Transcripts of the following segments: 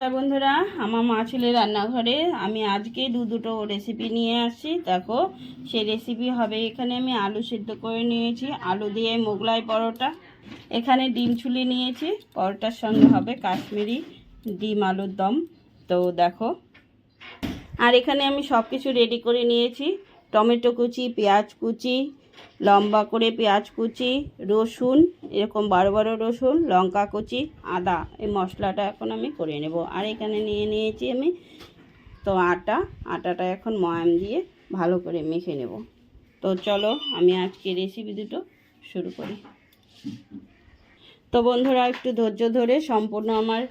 বন্ধুরা, আমার মা ছেলের রান্নাঘরে আমি আজকে দুটো রেসিপি নিয়ে আসছি। দেখো, সেই রেসিপি হবে, এখানে আমি আলু সিদ্ধ করে নিয়েছি, আলু দিয়ে মোগলাই পরোটা। এখানে ডিম ছুলে নিয়েছি, পরোটার সঙ্গে হবে কাশ্মীরি ডিম আলুর দম। তো দেখো, আর এখানে আমি সব কিছু রেডি করে নিয়েছি। টমেটো কুচি, পেঁয়াজ কুচি, লম্বা করে পেঁয়াজ কুচি, রসুন এরকম বড় বড় রসুন, লঙ্কা কুচি, আদা। এই মশলাটা এখন আমি করে নেব। আর এখানে নিয়ে নিয়েছি আমি তো আটাটা এখন ময়াম দিয়ে ভালো করে মেখে নেব। তো চলো আমি আজকে রেসিপি দুটো শুরু করি। তো বন্ধুরা, একটু ধৈর্য ধরে সম্পূর্ণ আমার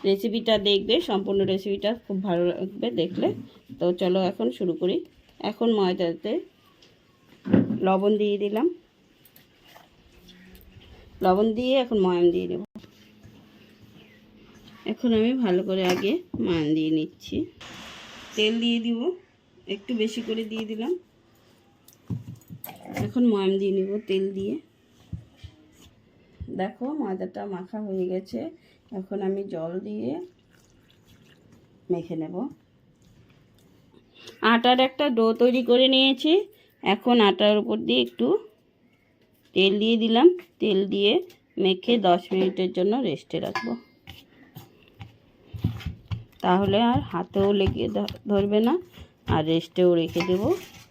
রেসিপিটা দেখবে, সম্পূর্ণ রেসিপিটা খুব ভালো লাগবে দেখলে। তো চলো এখন শুরু করি। এখন ময়দাতে লবণ দিয়ে দিলাম, লবণ দিয়ে এখন ময়াম দিয়ে দেব। এখন আমি ভালো করে আগে ময়াম দিয়ে নিচ্ছি। তেল দিয়ে দিব, একটু বেশি করে দিয়ে দিলাম। এখন ময়াম দিয়ে নেব তেল দিয়ে। দেখো, ময়দাটা মাখা হয়ে গেছে। এখন আমি জল দিয়ে মেখে নেব। আটার একটা ডো তৈরি করে নিয়েছি। এখন আটার উপর দিয়ে একটু তেল দিয়ে দিলাম। তেল দিয়ে মেখে 10 মিনিটের জন্য রেস্টে রাখবো, তাহলে আর হাতেও লেগে ধরবে না, আর রেস্টেও রেখে দেব।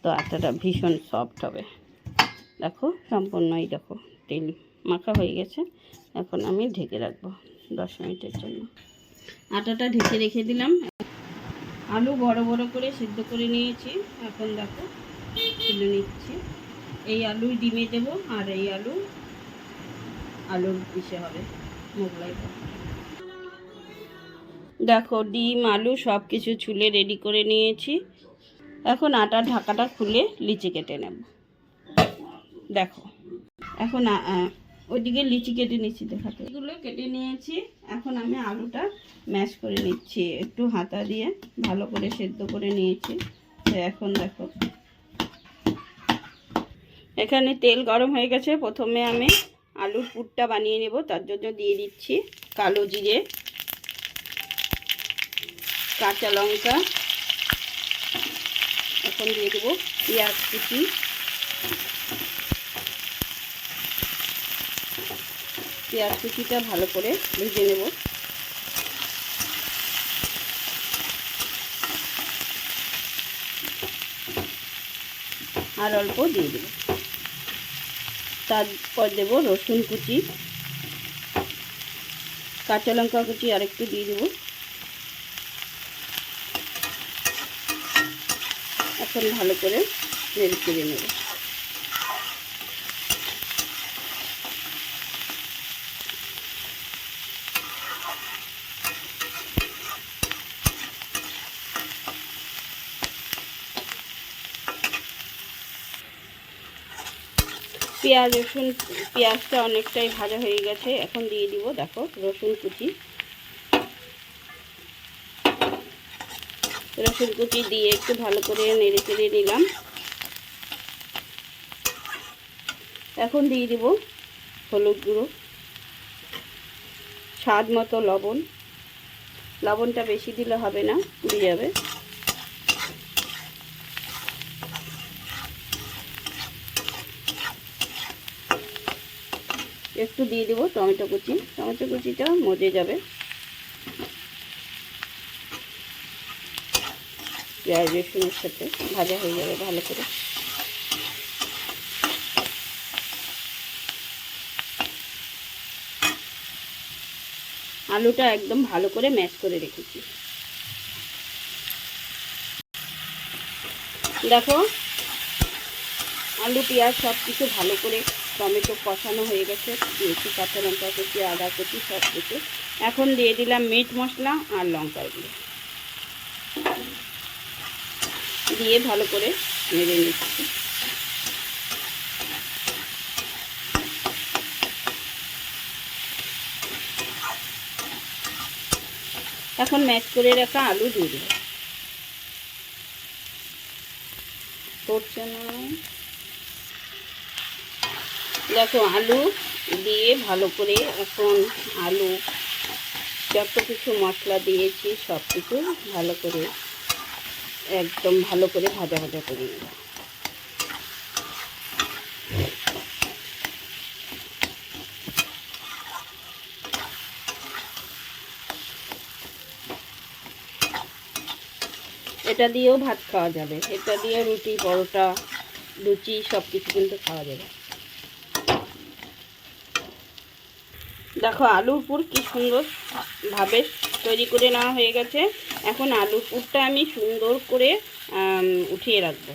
তো আটাটা ভীষণ সফট হবে। দেখো, সম্পূর্ণই দেখো তেল মাখা হয়ে গেছে। এখন আমি ঢেকে রাখবো 10 মিনিটের জন্য। আটাটা ঢেকে রেখে দিলাম। আলু বড় বড় করে সিদ্ধ করে নিয়েছি। এখন দেখো তুলে নিচ্ছি। এই আলুই ডিমে দেবো, আর এই আলুর পিসে হবে মোগলাই। দেখো, ডিম আলু সব কিছু ছুলে রেডি করে নিয়েছি। এখন আটার ঢাকাটা খুলে লিচি কেটে নেব। দেখো, এখন ওইদিকে লিচি কেটে নিচ্ছি, দেখাতে এগুলো কেটে নিয়েছি। এখন আমি আলুটা ম্যাশ করে নিচ্ছি, একটু হাতা দিয়ে ভালো করে সেদ্ধ করে নিয়েছি। তো এখন দেখো, এখানে তেল গরম হয়ে গেছে। প্রথমে আমি আলুর পুরটা বানিয়ে নেব। তার জন্য দিয়ে দিচ্ছি কালো জিরে, কাঁচা লঙ্কা, এখন দিয়ে দেবো পেঁয়াজ কুচি, পেঁয়াজ কুচিটা ভালো করে ভেজে নেব। আর অল্প দিয়ে দেব। তারপর দেব রসুন কুচি, কাঁচা লঙ্কা কুচি আর একটু দিয়ে দেব। এখন ভালো করে নেড়ে চেড়ে নেব। পেঁয়াজটা অনেকটাই ভাজা হয়ে গেছে। এখন দিয়ে দিব দেখো রসুন কুচি। রসুন কুচি দিয়ে একটু ভালো করে নেড়ে চেড়ে নিলাম। এখন দিয়ে দিব হলুদ গুঁড়ো, স্বাদ মতো লবণ। লবণটা বেশি দিলে হবে না, পুড়ে যাবে। একটু দিয়ে দেবো টমেটো কুচি, টমেটো কুচিটা মজে যাবে। পেঁয়াজ রসুনের সাথে ভাজা হয়ে যাবে ভালো করে। আলুটা একদম ভালো করে ম্যাশ করে রেখেছি। দেখো, আলু পেঁয়াজ সব কিছু ভালো করে টমেটো কষানো হয়ে গেছে। দিয়েছি কাঁচা লঙ্কা কুচি, আদা কুচি সব কিছু। এখন দিয়ে দিলাম মিট মশলা আর লঙ্কার গুঁড়ো দিয়ে ভালো করে নেড়ে নিচ্ছি। এখন ম্যাশ করে রাখা আলু দিয়ে দেব। পড়ছে না। দেখো, আলু দিয়ে ভালো করে এখন যত কিছু মশলা দিয়েছি সব কিছু ভালো করে একদম ভালো করে ভাজা ভাজা করে নেব। এটা দিয়েও ভাত খাওয়া যাবে, এটা দিয়ে রুটি, পরোটা, লুচি সব কিছু কিন্তু খাওয়া যাবে। দেখো আলুর পুর কি সুন্দরভাবে তৈরি করে নেওয়া হয়ে গেছে। এখন আলুর পুরটা আমি সুন্দর করে উঠিয়ে রাখবো,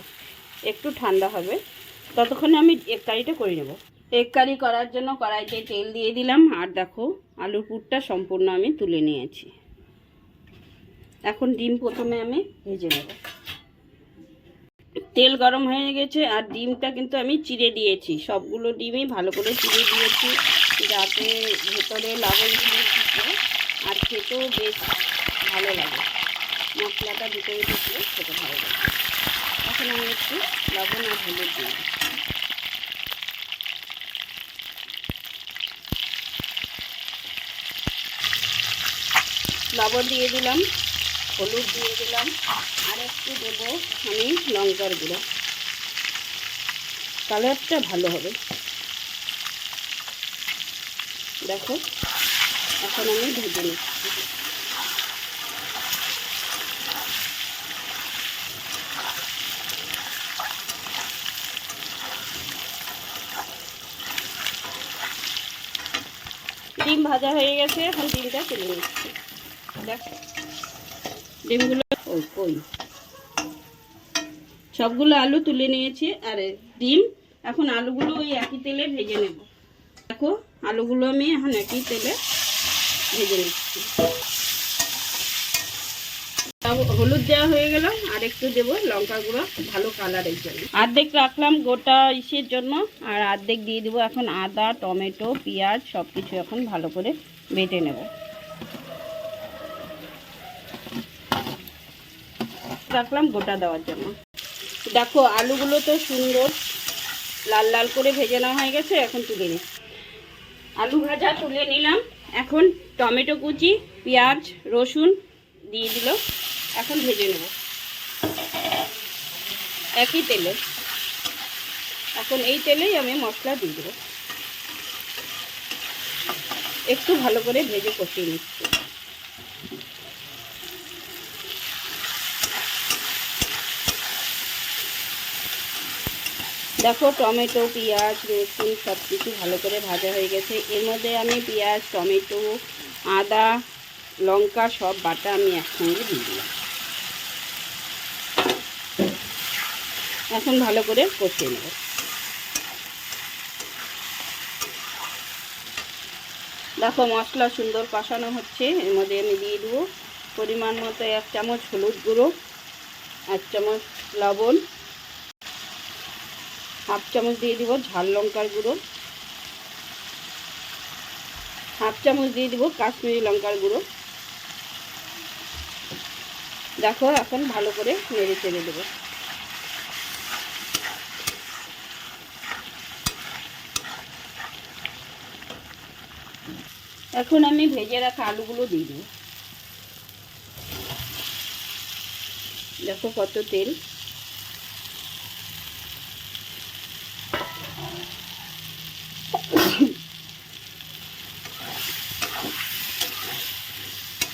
একটু ঠান্ডা হবে, ততক্ষণে আমি এগ কারিটা করে নেব। এগ কারি করার জন্য কড়াইতে তেল দিয়ে দিলাম, আর দেখো আলুর পুরটা সম্পূর্ণ আমি তুলে নিয়েছি। এখন ডিম প্রথমে আমি ভেজে নেব। তেল গরম হয়ে গেছে, আর ডিমটা কিন্তু আমি চিড়ে দিয়েছি, সবগুলো ডিমই ভালো করে চিড়ে দিয়েছি, যাতে ভেতরে লবণ থাকে আর খেতেও বেশ ভালো লাগে, মশলাটা ভিতরে ঢুকলে খেতে ভালো লাগে। এখন আমি একটু লবণ আর হলুদ দিই। লবণ দিয়ে দিলাম, হলুদ দিয়ে দিলাম, আর একটু দেবো আমি লঙ্কার গুঁড়ো, কালারটা ভালো হবে। দেখো এখন আমি ভেজে নিচ্ছি। ডিম ভাজা হয়ে গেছে, এখন ডিমটা তুলে নিচ্ছি। দেখো ডিমগুলো ওই সবগুলো আলু তুলে নিয়েছি, আর ডিম এখন আলুগুলো ওই একই তেলে ভেজে নেব। দেখো আলুগুলো আমি এখন একই তেলে ভেজে নিচ্ছি। হলুদ দেওয়া হয়ে গেল, আর একটু দেবো লঙ্কা গুঁড়ো ভালো কালারের জন্য। অর্ধেক রাখলাম গোটা ইসের জন্য, আর অর্ধেক দিয়ে দেবো এখন আদা, টমেটো, পেঁয়াজ সব কিছু এখন ভালো করে বেটে নেব। রাখলাম গোটা দেওয়ার জন্য। দেখো আলুগুলো তো সুন্দর লাল লাল করে ভেজে নেওয়া হয়ে গেছে, এখন তুলে নিই। আলু ভাজা তুলে নিলাম, এখন টমেটো কুচি, পেঁয়াজ, রসুন দিয়ে দিল, এখন ভেজে নেব একই তেলে। এখন এই তেলেই আমি মশলা দিয়ে দেবো, একটু ভালো করে ভেজে কষিয়ে নিচ্ছি। দেখো টমেটো, পেঁয়াজ, রসুন সব কিছু ভালো করে ভাজা হয়ে গেছে। এর মধ্যে আমি পেঁয়াজ, টমেটো, আদা, লঙ্কা সব বাটা আমি একসঙ্গে দিয়ে দিলাম। এখন ভালো করে কষিয়ে নেব। দেখো মশলা সুন্দর কষানো হচ্ছে, এর মধ্যে আমি দিয়ে দেবো পরিমাণ মতো 1 চামচ হলুদ গুঁড়ো, 1 চামচ লবণ, 1/2 চামচ দিয়ে দিব ঝাল লঙ্কার গুঁড়ো, 1/2 চামচ দিয়ে দিব কাশ্মীরি লঙ্কার গুঁড়ো। দেখো এখন ভালো করে নেড়ে চেড়ে দেবো। এখন আমি ভেজে রাখা আলুগুলো দিয়ে দেবো। দেখো কত তেল।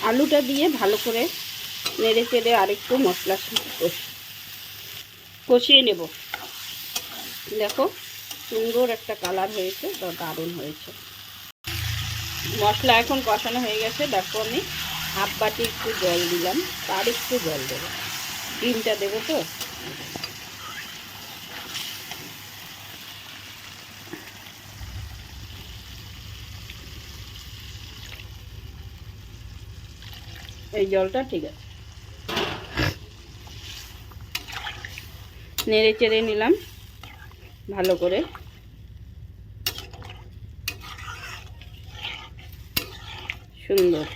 আলুটা দিয়ে ভালো করে নেড়ে চেড়ে আরেকটু মশলা কষিয়ে নেব। দেখো সুন্দর একটা কালার হয়েছে, দারুণ হয়েছে। মশলা এখন কষানো হয়ে গেছে। দেখো আমি 1/2 বাটি একটু জল দিলাম, তার একটু জল দেবো, ডিমটা দেবো তো। এই জলটা ঠিক আছে, নেড়ে চেড়ে নিলাম ভালো করে। সুন্দর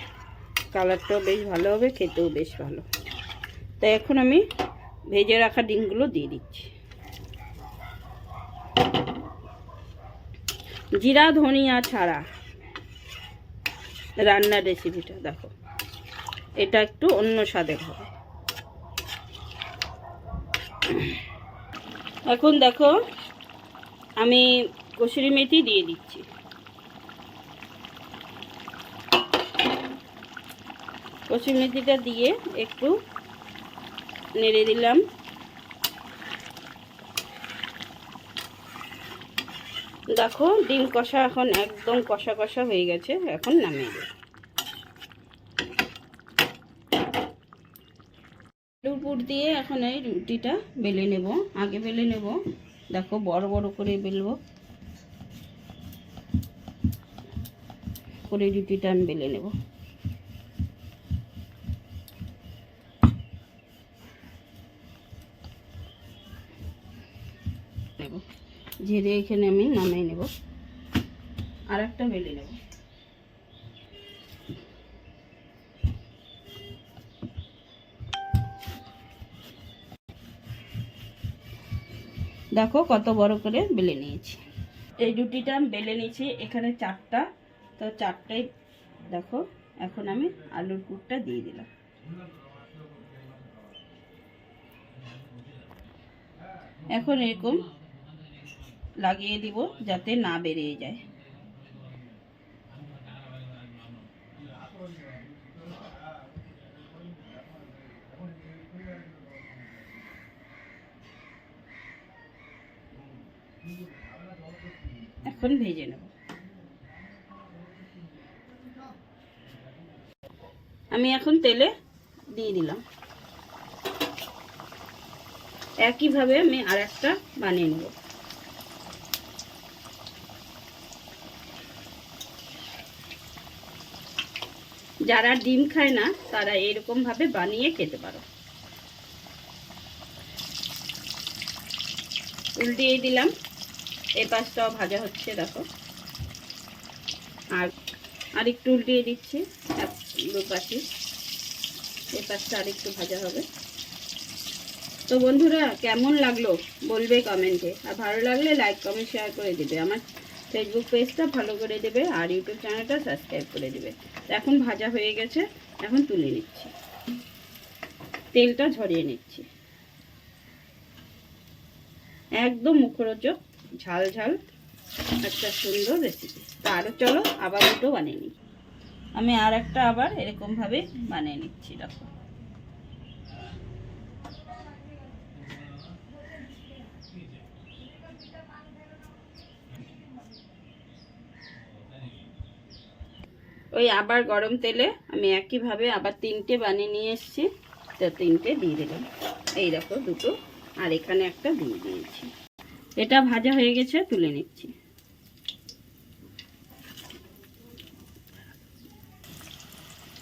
কালারটাও বেশ ভালো হবে, খেতেও বেশ ভালো। তাই এখন আমি ভেজে রাখা ডিমগুলো দিয়ে দিচ্ছি। জিরা ধনিয়া ছাড়া, রান্নার রেসিপিটা দেখো, এটা একটু অন্য স্বাদের হবে। এখন দেখো আমি কসুরি মেথি দিয়ে দিচ্ছি। কসুরি মেথিটা দিয়ে একটু নেড়ে দিলাম। দেখো ডিম কষা এখন একদম কষা কষা হয়ে গেছে, এখন নামিয়ে দেব। আলুর পুর দিয়ে এখন এই রুটিটা বেলে নেব। আগে বেলে নেব, দেখো বড় বড় করে বেলবো, করে রুটিটা আমি বেলে নেব। ঝেড়ে এখানে আমি নামিয়ে নেব, আর একটা বেলে নেব। দেখো কত বড় করে বেলে নিয়েছি। এই রুটিটা আমি বেলে নিয়েছি, এখানে 4টা, তো 4টাই দেখো। এখন আমি আলুর পুরটা দিয়ে দিলাম। এখন এরকম লাগিয়ে দিব যাতে না বেরিয়ে যায়। এখন ভেজে নেব। আমি এখন তেলে দিয়ে দিলাম। একইভাবে আমি আর একটা বানিয়ে নেব। যারা ডিম খায় না তারা এরকম ভাবে বানিয়ে খেতে পারো। উল্টিয়ে দিলাম, এই পাশটাও ভাজা হচ্ছে দেখো। আর একটু উল্টিয়ে দিচ্ছি, দু পাশে এই পাশটা আর একটু ভাজা হবে। তো বন্ধুরা কেমন লাগলো বলবে কমেন্টে, আর ভালো লাগলে লাইক কমেন্ট শেয়ার করে দেবে। আমার ফেসবুক পেজটা ফলো করে দেবে, আর ইউটিউব চ্যানেলটা সাবস্ক্রাইব করে দেবে। এখন ভাজা হয়ে গেছে, এখন তুলে নিচ্ছি, তেলটা ঝরিয়ে নিচ্ছি। একদম মুখরোচক ঝাল ঝাল একটা সুন্দর রেসিপি। তো আরও চলো আবার দুটো বানিয়ে নিই। আমি আর একটা আবার এরকমভাবে বানিয়ে নিচ্ছি দেখো। ওই আবার গরম তেলে আমি একইভাবে আবার 3টে বানিয়ে নিয়ে এসেছি, তো 3টে দিয়ে দিলাম। এই দেখো দুটো, আর এখানে একটা দিয়ে দিয়েছি। এটা ভাজা হয়ে গেছে, তুলে নিচ্ছি।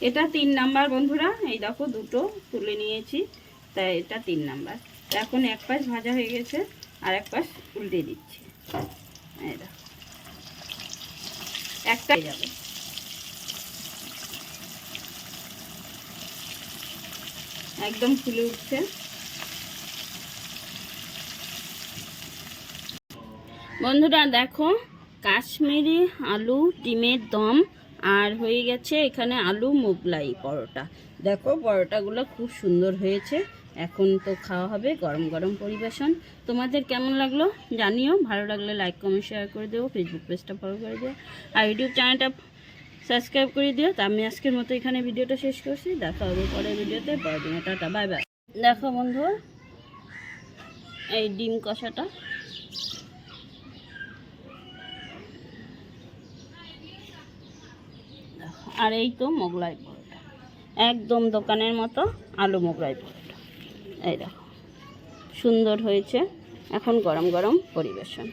এটা 3 নাম্বার বন্ধুরা। এই দেখো দুটো তুলে নিয়েছি, তাই এটা 3 নাম্বার। এখন এক পাশ ভাজা হয়ে গেছে, আর এক পাশ উল্টে দিচ্ছি। এই দেখো একটা যাবে। একদম ফুলে উঠছে। বন্ধুরা দেখো কাশ্মীরি আলু ডিমের দম, আর হয়ে গেছে এখানে আলু মোগলাই পরোটা। দেখো পরোটাগুলো খুব সুন্দর হয়েছে। এখন তো খাওয়া হবে, গরম গরম পরিবেশন। তোমাদের কেমন লাগলো জানিও, ভালো লাগলে লাইক কমেন্ট শেয়ার করে দিও, ফেসবুক পেজটা ফলো করে দিও, আর ইউটিউব চ্যানেলটা সাবস্ক্রাইব করে দিও। তো আমি আজকের মতো এখানে ভিডিওটা শেষ করছি, দেখা হবে পরের ভিডিওতে। পরদিনে টাটা, বাই বাই। দেখো বন্ধু এই ডিম কষাটা, আর এই তো মোগলাই পরোটা, একদম দোকানের মতো আলু মোগলাই পরোটা। এই দেখো সুন্দর হয়েছে। এখন গরম গরম পরিবেশন।